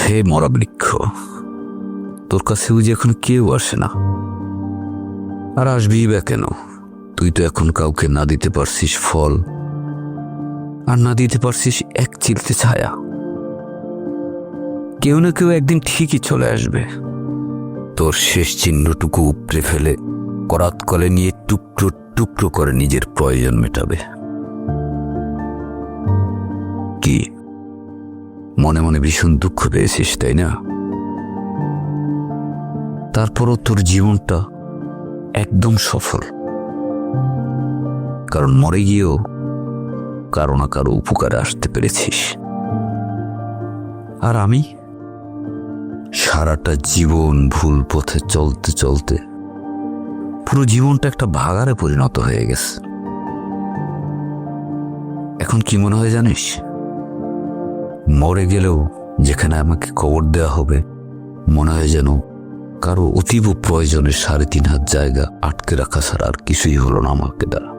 হে মরা বৃক্ষ, তোর কাছে যে এখন কেউ আসে না, আর আসবি বা কেন? তুই তো এখন কাউকে না দিতে পারছিস ফল, আর না দিতে পারছিস এক চিলতে ছায়া। কেউ না কেউ একদিন ঠিকই চলে আসবে, তোর শেষ চিহ্নটুকু উপড়ে ফেলে করাত কলে নিয়ে টুকরো টুকরো করে নিজের প্রয়োজন মেটাবে। কি মনে মনে ভীষণ দুঃখ পেয়েছিস, তাই না? তারপরও তোর জীবনটা একদম সফল, কারণ মরে গিয়েও কারো না কারো উপকারে আসতে পেরেছিস। আর আমি সারাটা জীবন ভুল পথে চলতে চলতে পুরো জীবনটা একটা ভাগাড়ে পরিণত হয়ে গেছে। এখন কি মনে হয় জানিস? মরে গেলেও যেখানে আমাকে কবর দেওয়া হবে, মনে হয় যেন কারো অতীব প্রয়োজনে 3.5 হাত জায়গা আটকে রাখা ছাড়া আর কিছুই হলো না আমাকে দ্বারা।